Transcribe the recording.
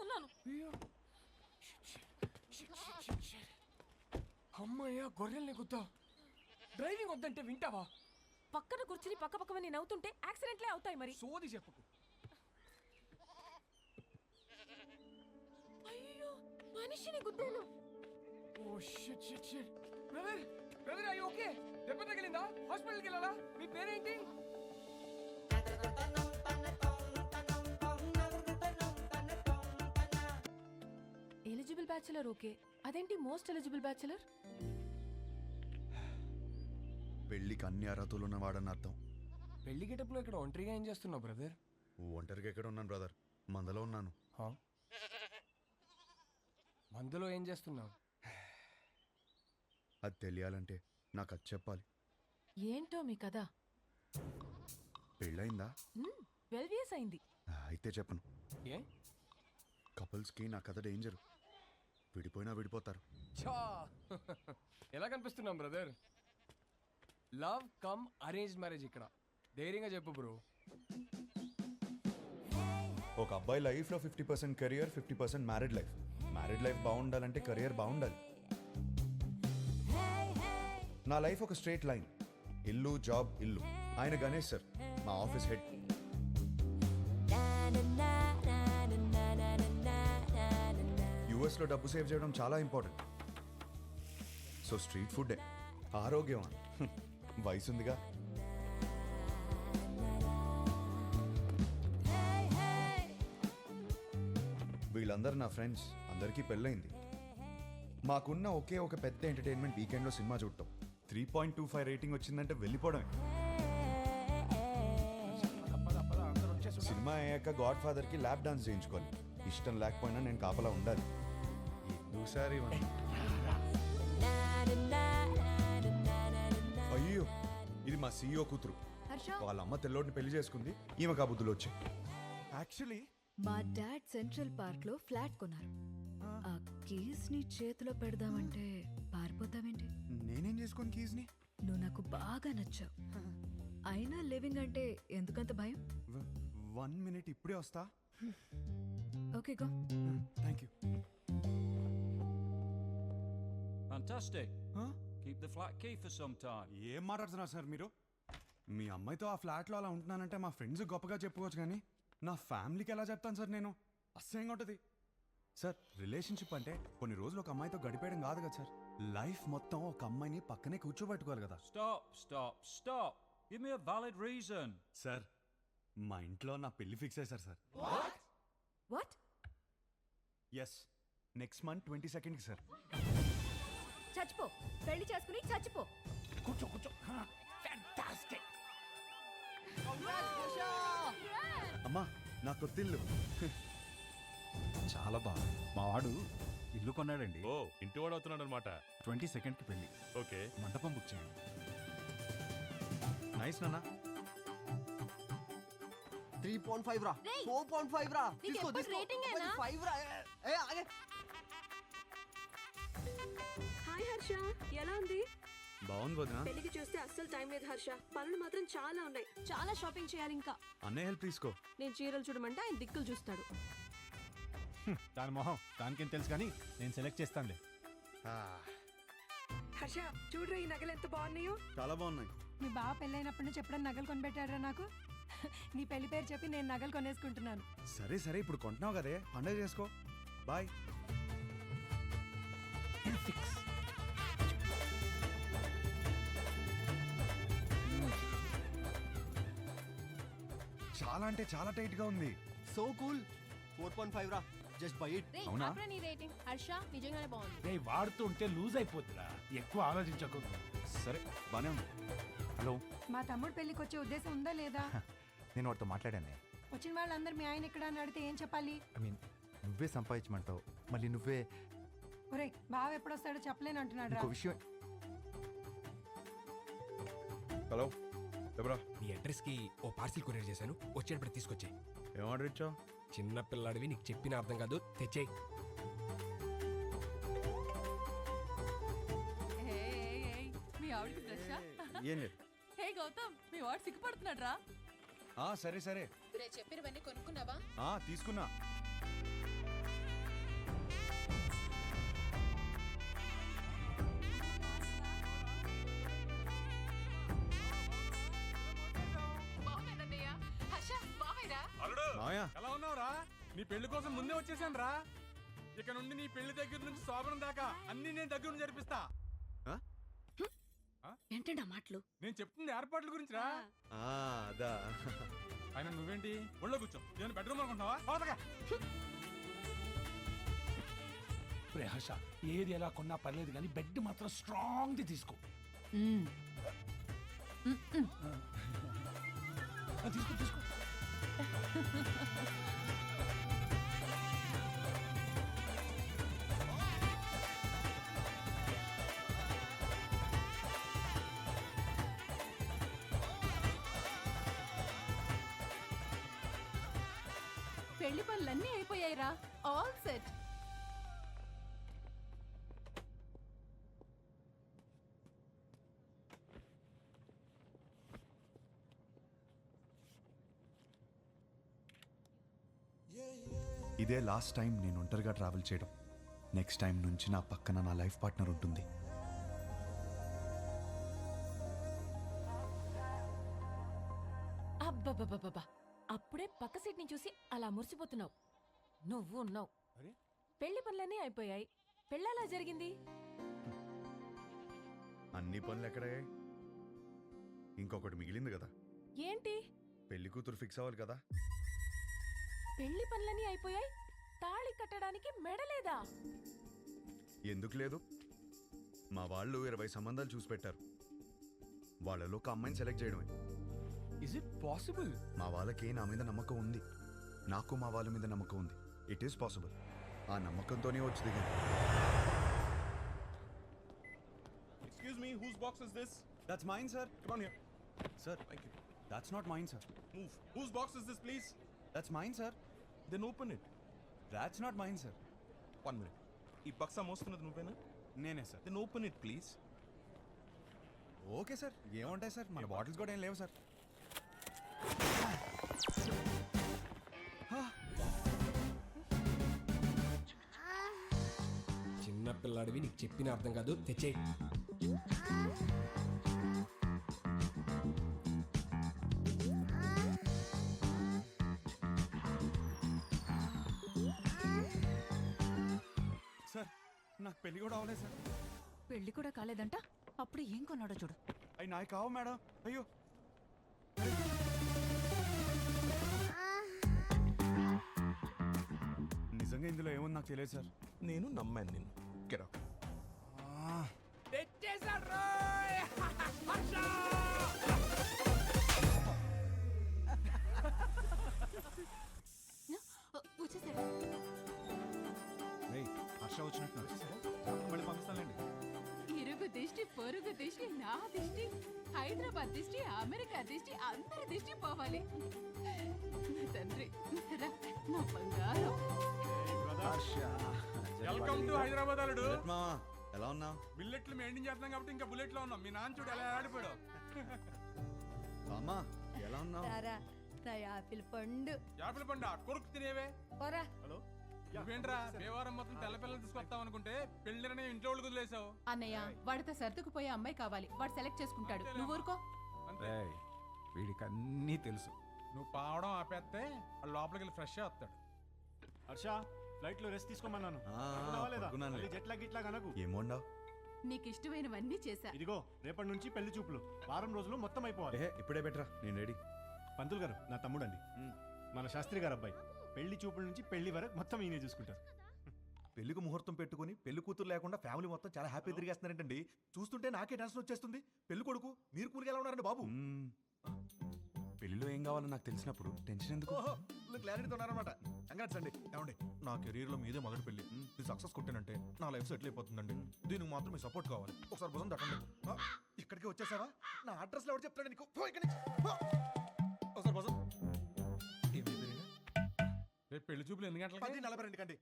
ఉన్నాను. అమ్మయ్యా గొర్రెల్ని గుద్దా. డ్రైవింగ్ వద్దంటే వింటావా? పక్కన కూర్చుని పక్క పక్కమని నవ్వుతుంటే యాక్సిడెంట్లే అవుతాయి మరి. సోది చెప్పకు. అయ్యో మనిషిని గుద్దాను. Oh shit shit shit. Brother brother అయ్యి ఓకే? దెబ్బ తగిలిందా? హాస్పిటల్కి వెళ్ళాలా? మీ పేరేంటి? ఎలిజిబుల్ బ్యాచులర్ ఓకే, అదేంటి మోస్ట్ ఎలిజిబుల్ బ్యాచులర్? పెళ్లికి అన్ని అర్హతలు ఉన్నవాడని అర్థం. పెళ్లి గెటప్లో ఇక్కడ ఒంటరిగా ఏం చేస్తున్నావు బ్రదర్? ఒంటరిగా ఎక్కడ ఉన్నాను బ్రదర్, మందలో ఉన్నాను. మందులో ఏం చేస్తున్నావు? అది తెలియాలంటే నాకు అది చెప్పాలి. ఏంటో మీ కదా? పెళ్ళయిందా? 12 years అయింది. అయితే చెప్పను. ఏ? కపుల్స్కి నా కథ డేంజర్. విడిపోయినా విడిపోతారు. చా ఎలా కనిపిస్తున్నాం brother? Love come arrange marriage ఇక్కడ. ధైర్యంగా చెప్పు బ్రో. ఒక అబ్బాయి లైఫ్లో 50% career, 50% married life. Married life బాగుండాలంటే కెరియర్ బాగుండాలి. నా లైఫ్ ఒక స్ట్రేట్ లైన్. ఇల్లు జాబ్ ఇల్లు. ఆయన గణేష్ సార్, మా ఆఫీస్ హెడ్. యుఎస్లో డబ్బు సేవ్ చేయడం చాలా ఇంపార్టెంట్. సో స్ట్రీట్ ఫుడ్డే ఆరోగ్యం. వయసుందిగా. వీళ్ళందరూ నా ఫ్రెండ్స్, అందరికీ పెళ్ళయింది. మాకున్న ఒకే ఒక పెద్ద ఎంటర్టైన్మెంట్ వీకెండ్లో సినిమా చూడటం. 3.25 రేటింగ్ వచ్చిందంటే వెళ్ళిపోవడమే. సినిమా అయ్యాక గాడ్ ఫాదర్కి ల్యాప్ డాన్స్ చేయించుకోవాలి. ఇష్టం లేకపోయినా నేను కాపలా ఉండాలి. ఎందుసారి అయ్యో, ఇది మా సీఈఓ కూతురు. వాళ్ళ అమ్మ తెల్లోడిని పెళ్లి చేసుకుంది. ఈమె కాబుద్దులు వచ్చాయి. యాక్చువల్లీ మా డాడ్ సెంట్రల్ పార్క్ లో ఫ్లాట్ కొన్నారు. ఆ కీస్ ని చేతిలో పెడదామంటే పారిపోతావేంటి? నేనేం చేసుకోను కీస్ ని? నువ్వు నాకు బాగా నచ్చావు. అయినా లివింగ్ అంటే ఎందుకంత భయం? 1 minute ఇప్పుడే వస్తా. Okay go. Thank you. Fantastic. Keep the flat key for some time. ఏం మాట్లాడుతున్నారు సార్ మీరు? మీ అమ్మాయితో ఆ ఫ్లాట్లో అలా ఉంటున్నానంటే మా ఫ్రెండ్స్ గొప్పగా చెప్పుకోవచ్చు, కానీ నా ఫ్యామిలీకి ఎలా చెప్తాను సార్ నేను? అసహ్యంగా ఉంటుంది సార్. రిలేషన్షిప్ అంటే కొన్ని రోజులు ఒక అమ్మాయితో గడిపేయడం కాదు కదా సార్. లైఫ్ మొత్తం ఒక అమ్మాయిని పక్కనే కూర్చోబెట్టుకోవాలి కదా. Stop. Give me a valid reason. Sir, మా ఇంట్లో నా పెళ్లి ఫిక్స్ అయ్యారు sir. What? Yes, next month 22nd sir. చచ్చిపో, పెళ్లి చేసుకుని చచ్చిపో. కూర్చో. ఫ్యాంటాస్టిక్. అమ్మా, నా కొత్తిల్లు. చాలా బాగా. మా వాడు ఇల్లు కొన్నాడండి. ఓ, ఇంటి వాడు అవుతున్నాడు అనమాట. 22nd పెళ్లి. ఓకే, మండపం బుక్ చేయండి. నైస్ నాన్న. 3.5 రా, 4.5 రా. తీసుకో 5 రా. ఆగే. హాయ్ హర్ష, ఎలా ఉంది? బాగుంది వదినా. పెళ్లికి చూస్తే అస్సలు టైం లేదు హర్ష. పనులు మాత్రం చాలా ఉన్నాయి. చాలా షాపింగ్ చేయాలి ఇంకా. అన్నయ్య హెల్ప్ తీసుకో. నేను చీరలు చూడమంటే ఆయన దిక్కులు చూస్తాడు. దాని మొహం దానికేం తెలుసు, కానీ నేను సెలెక్ట్ చేస్తానులే. హర్ష చూడరా, ఈ నగలు ఎంత బాగున్నాయో. చాలా బాగున్నాయి. మీ బావ పెళ్ళైనప్పటి నుంచి ఎప్పుడన్నా నగలు కొనిపెట్టారా నాకు? నీ పెళ్లి పేరు చెప్పి నేను నగలు కొనేసుకుంటున్నాను. సరే ఇప్పుడు కొంటున్నావు కదే, పండుగ చేసుకో. బాయ్. చాలా అంటే చాలా టైట్ గా ఉంది. So cool. 4.5 రా. Just by it. అవునా? నీ రేటింగ్ హర్ష నిజంగానే బాగుంది. రే, వాడుతుంటే లూజ్ అయిపోతురా, ఎక్కువ ఆలోచించకు. సరే, బానే ఉంది. హలో, మా తమ్ముడు పెళ్లికి వచ్చే ఉద్దేశం ఉందా లేదా? నేను వాడితో మాట్లాడాను. వచ్చిన వాళ్ళందరూ మీ ఆయన ఇక్కడ అని అడిగితే ఏం చెప్పాలి? ఐ మీన్, నువ్వే సంపాదించమంటావు, మళ్ళీ నువ్వే. ఒరే, బావ ఎప్పుడొస్తాడో చెప్పలేను అంటున్నాడు రా. ఇంకో విషయం. హలో, ఎవరా? నీ అడ్రస్ కి ఓ పార్సిల్ కొరియర్ చేశాను, వచ్చేటప్పుడు తీసుకొచ్చేయి. ఏం ఆర్డర్ ఇచ్చావు? చిన్న పిల్లాడివి, నీకు చెప్పిన అర్థం కాదు, తెచ్చేయి. మీ ఆవిడకి ఫ్రెషా? ఏం లేదు. హే గౌతమ్, మీ వాడు సిగ్గుపడుతున్నాడు రా. సరే చెప్పినవన్నీ కొనుక్కున్నావా? తీసుకున్నా. మామయ్య ఎలా ఉన్నావురా? నీ పెళ్లి కోసం ముందే వచ్చేసాను రా. ఇక నుండి నీ పెళ్లి దగ్గర నుంచి శోభనం దాకా అన్ని నేను దగ్గర నుంచి జరిపిస్తా. ఏంటండి ఆ మాటలు? నేను చెప్తుంది ఏర్పాట్ల గురించి రా. అదా ఆయన నువ్వేంటి ఒళ్ళో కూర్చో, నేను బెడ్రూమ్ అనుకుంటున్నావా? అవతలగా. హర్ష ఏది ఎలా కొన్నా పర్లేదు కానీ బెడ్ మాత్రం స్ట్రాంగ్ది తీసుకో. తీసుకో తీసుకో. పెళ్లి పనులన్నీ అయిపోయాయిరా, ఆల్ సెట్. ఇదే లాస్ట్ టైం నేను ఒంటరిగా ట్రావెల్ చేయడం. నెక్స్ట్ టైం నుంచి నా పక్కన నా లైఫ్ పార్ట్నర్ ఉంటుంది. అబ్బబ్బబ్బబ్బా, అప్పుడే పక్క సీట్ ని చూసి అలా మురిసిపోతున్నావు. నువ్వు ఉన్నావు. పెళ్లి పనులన్నీ అయిపోయాయి, పెళ్ళలా జరిగింది. అన్ని పనులు ఎక్కడయ్యాయి? ఇంకొకటి మిగిలింది కదా, ఏంటి? పెళ్లి కూతురు ఫిక్స్ అవ్వాలి కదా. పెళ్లి పనులన్నీ అయిపోయాయి, తాళి కట్టడానికి మెడలేదా? ఎందుకు లేదు? మా వాళ్ళు 20 సంబంధాలు చూసి పెట్టారు. వాళ్ళలో ఒక అమ్మాయిని సెలెక్ట్ చేయడమే. Is it possible? మా వాళ్ళకి నా మీద నమ్మకం ఉంది, నాకు మా వాళ్ళ మీద నమ్మకం ఉంది. It is possible. ఆ నమ్మకంతోనే వచ్చి దిగాను. Excuse me, whose box is this? That's mine sir. Come on here. Sir Thank you. That's not mine sir. Move. Whose box is this, please? That's mine sir. Then open it. That's not mine sir. 1 minute. ఈ బక్సా మోస్తున్నది నువ్వేనా? నేనే sir. Then open it, please. Okay sir, ఏముంటాయి sir, మన bottles కూడా ఏం లేవు సార్. చిన్న పిల్లాడివి, నీకు చెప్పిన అర్థం కాదు, తెచ్చే. సార్ నాకు పెళ్లి కూడా అవ్వలేదు సార్. పెళ్లి కూడా కాలేదంట, అప్పుడు ఏం కొన్నాడో చూడు. అవి నాకు కావు మేడం. అయ్యో నిజంగా ఇందులో ఏముంది నాకు తెలియదు సార్. నేను నమ్మాను నిన్ను. Get out. హర్ష వచ్చినట్టు మళ్ళీ పంపిస్తానండి. ఇరుగు దిష్టి, పొరుగు దిష్టి, నా దిష్టి, హైదరాబాద్ దిష్టి, అమెరికా దిష్టి, అందరి దిష్టి పోవాలి. నా తండ్రి, రా, నా బంగారం. వెల్కమ్ టు హైదరాబాద్ అల్లుడు. మావా ఎలా ఉన్నావు? బిల్లెట్లు మెయింటైన్ చేస్తున్నాం కాబట్టి ఇంకా బుల్లెట్ లో ఉన్నాం. మీ నాన్న చూడు ఎలా ఆడిపోయాడు. అమ్మా ఎలా ఉన్నావు? నా యాపిల్ పండు. యాపిల్ పండు కొరుకు తినేవే. పోరా. హలో, నువ్వేంట్రా దేవారం మొత్తం తెల్ల పిల్లలు తీసుకొస్తావు అనుకుంటే పెళ్లిరనే ఇంట్లో వాళ్ళు వదిలేసావు. అన్నయ్య, వాడితో సర్దుకుపోయే అమ్మాయి కావాలి, వాడు సెలెక్ట్ చేసుకుంటాడు, నువ్వు ఊరుకో. అంతే. వీడికి అన్నీ తెలుసు. నువ్వు పావడం ఆపేస్తే వాడు లోపలికి వెళ్ళి ఫ్రెష్ వస్తాడు. హర్ష ఫ్లైట్ లో రెస్ట్ తీసుకోమన్నాను. పడుకున్నానులే. జెట్ లాగ్ ఇట్లా కనకు. ఏం వండావు? నీకు ఇష్టమైనవన్నీ చేశా. ఇదిగో రేపటి నుంచి పెళ్లి చూపులు, వారం రోజులు మొత్తం అయిపోవాలి. ఇప్పుడే బెటరా, నేను రెడీ. పంతులు గారు నా తమ్ముడండి, మన శాస్త్రి గారు అబ్బాయి. పెళ్లి చూపుల నుంచి పెళ్లి వరకు మొత్తం ఈయనే చూసుకుంటారు. పెళ్లికి ముహూర్తం పెట్టుకుని పెళ్లి కూతురు లేకుండా ఫ్యామిలీ మొత్తం చాలా హ్యాపీ తిరిగేస్తున్నారంటండి. చూస్తుంటే నాకే టెన్షన్ వచ్చేస్తుంది. పెళ్లి కొడుకు మీరు కూలికి ఎలా ఉన్నారండి బాబు? పెళ్లిలో ఏం కావాలో నాకు తెలిసినప్పుడు టెన్షన్ ఎందుకు? క్లారిటీతో ఉన్నారనమాట. కంగ్రాట్స్ అండి. ఏమండి, నా కెరీర్ లో మీదే మొదటి పెళ్లి. ఇది సక్సెస్ కొట్టానంటే నా లైఫ్ సెటిల్ అయిపోతుందండి. దీనికి మాత్రం మీ సపోర్ట్ కావాలి. ఒకసారి భుజం తట్టండి. ఇక్కడికి వచ్చేసావా? నా అడ్రస్ లో ఎవరు చెప్తాడు నీకు? పో ఇక్కడి నుంచి. పో. ఒకసారి భుజం. రేపు పెళ్లి చూపులు ఎన్ని గంటలకి? 10:42 కండి.